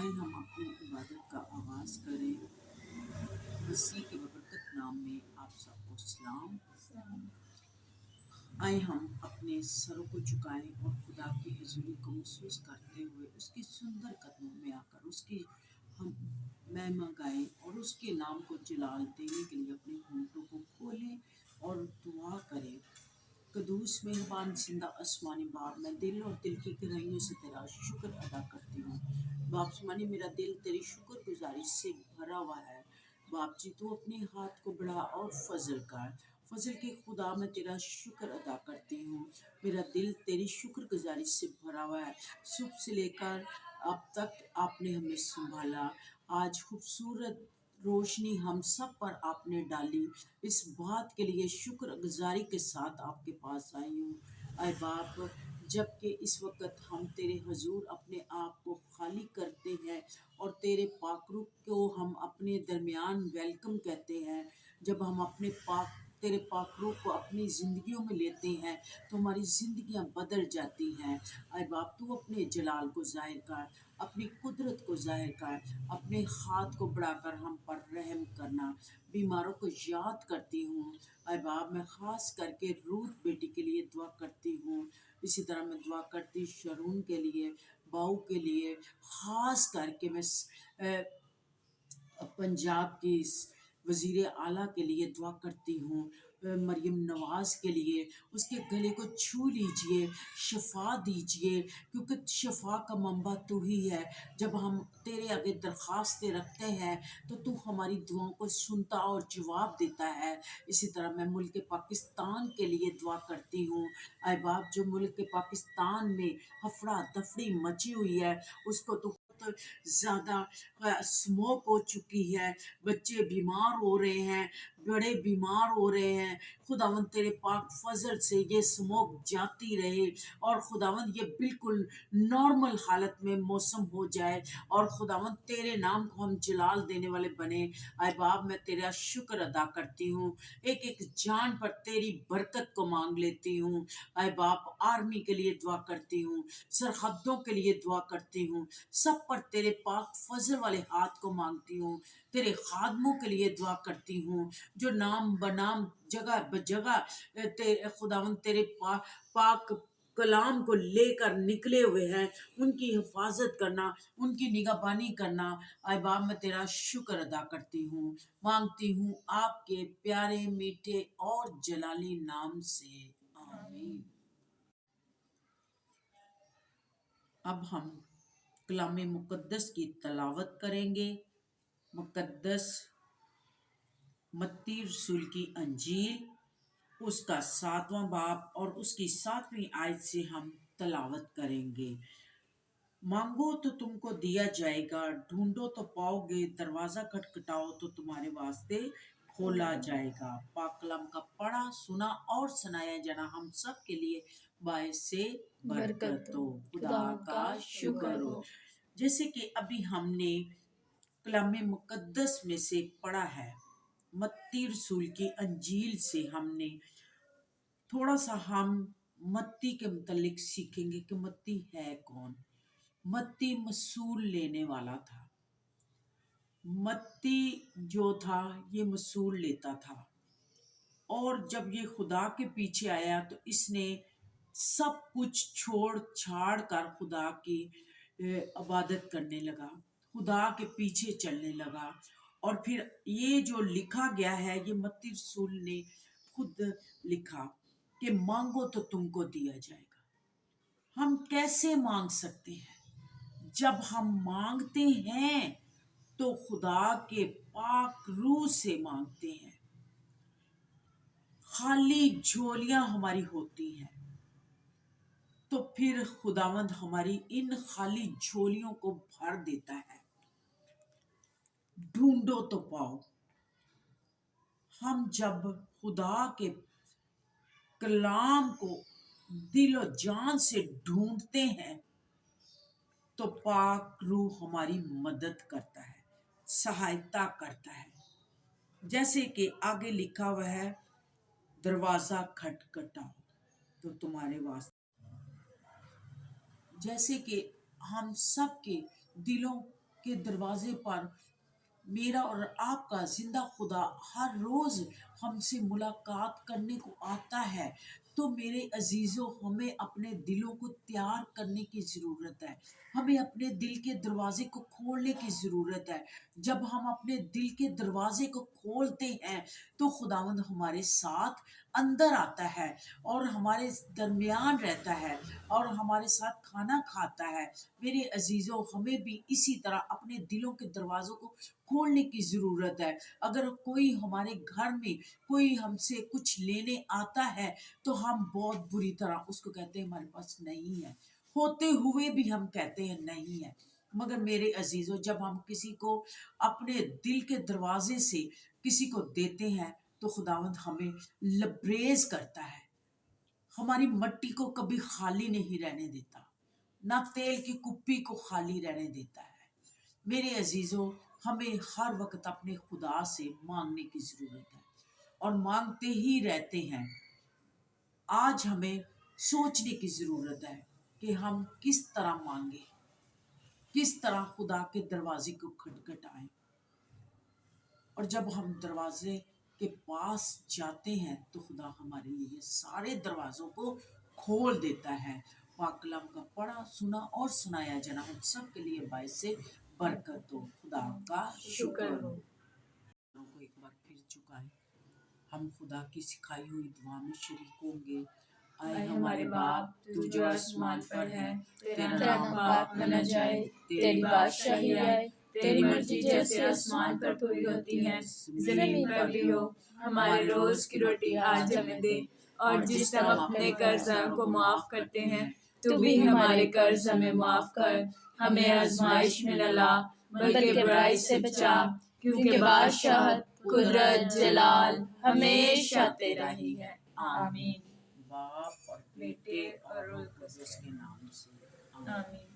आए हम अपनी इबादत का आगाज़ करें। मसीह के बरकत नाम में आप सबको सलाम। आए हम अपने सरों को झुकाएं और खुदा की हुजूरी को महसूस करते हुए उसके सुंदर कदमों में आकर उसकी हम महिमा गाएं और उसके नाम को जलाल देने के लिए अपने होंठों को खोलें और दुआ करें। कदूस मेहरबान जिंदा आसमानी बाप, मैं दिल और दिल की गहराइयों से तेरा शुक्र अदा करती हूँ। बाप समानी, मेरा दिल तेरी शुक्रगुजारी से भरा हुआ है। बाप जी, तू अपने हाथ को बढ़ा और फजल कर। फजल के खुदा, मैं तेरा शुक्र अदा करती हूँ। मेरा दिल तेरी शुक्रगुजारी से भरा हुआ है। सुबह से लेकर अब तक आपने हमें संभाला। आज खूबसूरत रोशनी हम सब पर आपने डाली। इस बात के लिए शुक्रगुजारी के साथ आपके पास आई हूँ। आए बाप, जबकि इस वक्त हम तेरे हुजूर अपने आप को खाली करते हैं और तेरे पाकरू को हम अपने दरमियान वेलकम कहते हैं, जब हम अपने तेरे पाकरू को अपनी ज़िंदगियों में लेते हैं तो हमारी ज़िंदगियां बदल जाती हैं। आए बाप, तू अपने जलाल को ज़ाहिर कर, अपनी कुदरत को ज़ाहिर कर, अपने हाथ को बढ़ाकर हम पर रहम करना। बीमारों को याद करती हूँ। आए बाप, मैं ख़ास करके रूथ बेटी के लिए दुआ करती हूँ। इसी तरह मैं दुआ करती शरून के लिए, बाऊ के लिए, ख़ास करके मैं पंजाब की वज़ीर आला के लिए दुआ करती हूँ। मरियम नवाज़ के लिए, उसके गले को छू लीजिए, शफा दीजिए, क्योंकि शफा का मंबा तू ही है। जब हम तेरे आगे दरख्वास्तें रखते हैं तो तू हमारी दुआओं को सुनता और जवाब देता है। इसी तरह मैं मुल्क पाकिस्तान के लिए दुआ करती हूँ। आए बाप, जो मुल्क पाकिस्तान में हफड़ा दफड़ी मची हुई है, उसको तू ज़्यादा स्मोक हो चुकी है, बच्चे बीमार हो रहे हैं, बड़े बीमार हो रहे हैं। खुदावंद तेरे पाक फजल से ये स्मोक जाती रहे और खुदावंद ये बिल्कुल नॉर्मल हालत में मौसम हो जाए और खुदावंद तेरे नाम को हम जलाल देने वाले बने। आए बाप, मैं तेरा शुक्र अदा करती हूँ। एक एक जान पर तेरी बरकत को मांग लेती हूँ। आए बाप, आर्मी के लिए दुआ करती हूँ, सरहदों के लिए दुआ करती हूँ, सब पर तेरे पाक फजल वाले हाथ को मांगती हूँ। तेरे खादमों के लिए दुआ करती हूँ, जो नाम बनाम जगह बजगह खुदावंद तेरे पाक कलाम को लेकर निकले हुए हैं, उनकी हिफाजत करना, उनकी निगहबानी करना। आए बाप, मैं तेरा शुक्र अदा करती हूँ, मांगती हूँ आपके प्यारे मीठे और जलाली नाम से, आमीन। अब हम कलाम मुक़द्दस की तलावत करेंगे। मुक़द्दस मत्ती रसूल की अंजील, उसका 7वां बाब और उसकी 7वीं आयत से हम तलावत करेंगे। मांगो तो तुमको दिया जाएगा, ढूंढो तो पाओगे, दरवाज़ा खटखटाओ तो तुम्हारे वास्ते खोला जाएगा। पाक कलाम का पढ़ा, सुना और सुनाया जाना हम सब के लिए बायस से बरकत हो। खुदा का शुक्र हो। जैसे कि अभी हमने कलाम मुक़द्दस में से पढ़ा है, मत्ती रसूल की अंजील से हमने थोड़ा सा हम मत्ती के मुतल्लिक सीखेंगे कि मत्ती है कौन। मत्ती मसूल लेने वाला था। मत्ती जो था ये मसूल लेता था और जब ये खुदा के पीछे आया तो इसने सब कुछ छोड़ छाड़ कर खुदा की इबादत करने लगा, खुदा के पीछे चलने लगा। और फिर ये जो लिखा गया है ये मत्ती रसूल ने खुद लिखा कि मांगो तो तुमको दिया जाएगा। हम कैसे मांग सकते हैं? जब हम मांगते हैं तो खुदा के पाक रूह से मांगते हैं। खाली झोलियां हमारी होती हैं तो फिर खुदावंद हमारी इन खाली झोलियों को भर देता है। ढूंढो तो पाओ। हम जब खुदा के कलाम को दिल और जान से ढूंढते हैं तो पाक रूह हमारी मदद करता है, सहायता करता है। जैसे कि आगे लिखा हुआ है, दरवाज़ा खटखटाओ तो तुम्हारे वास्ते। जैसे कि हम सब के दिलों کے دروازے پر میرا اور آپ کا زندہ خدا ہر روز ہم سے ملاقات کرنے کو آتا ہے، تو میرے عزیزوں ہمیں اپنے دلوں کو تیار کرنے کی ضرورت ہے، ہمیں اپنے دل کے دروازے کو کھولنے کی ضرورت ہے۔ جب ہم اپنے دل کے دروازے کو کھولتے ہیں تو خداوند ہمارے ساتھ اندر آتا ہے اور ہمارے درمیان رہتا ہے اور ہمارے ساتھ کھانا کھاتا ہے۔ میرے عزیزوں ہمیں بھی اسی طرح اپنے دلوں کے دروازوں کو کھولنے کی ضرورت ہے۔ اگر کوئی ہمارے گھر میں کوئی ہم سے کچھ لینے آتا ہے تو ہم بہت بری طرح اس کو کہتے ہیں ہمارے پاس نہیں ہے، ہوتے ہوئے بھی ہم کہتے ہیں نہیں ہے۔ مگر میرے عزیزوں جب ہم کسی کو اپنے دل کے دروازے سے کسی کو دیتے ہیں تو خداوند ہمیں لبریز کرتا ہے، ہماری مٹی کو کبھی خالی نہیں رہنے دیتا، نہ تیل کی کپی کو خالی رہنے دیتا ہے۔ میرے عزیزوں ہمیں ہر وقت اپنے خدا سے مانگنے کی ضرورت ہے اور مانگتے ہی رہتے ہیں۔ آج ہمیں سوچنے کی ضرورت ہے کہ ہم کس طرح مانگیں، کس طرح خدا کے دروازے کو کھٹکھٹائیں۔ اور جب ہم دروازے کے پاس جاتے ہیں تو خدا ہمارے لیے سارے دروازوں کو کھول دیتا ہے۔ پاک کلام کا پڑھا، سنا اور سنایا جانا ہم سب کے لیے باعث برکت ہو۔ خدا کا شکر ہو۔ کو ایک بار پھر چکائیں، ہم خدا کی سکھائی ہوئی دعا میں شریک ہوں گے۔ اے ہمارے باپ تو جو آسمان پر ہے، تیرا نام پاک مانا جائے، تیری بادشاہی آئے، تیری مرضی جیسے آسمان پر پوری ہوتی ہے زمین پر بھی ہو۔ ہمارے روز کی روٹی آج ہمیں دے، اور جس طرح ہم اپنے قرضداروں کو معاف کرتے ہیں تو بھی ہمارے قرض ہمیں معاف کر، ہمیں آزمائش میں نہ لا بلکہ برائی سے بچا، کیونکہ بادشاہت، قدرت، جلال ہمیشہ تیرا ہی ہے۔ آمین۔ باپ اور بیٹے اور روح القدس کے نام سے آمین۔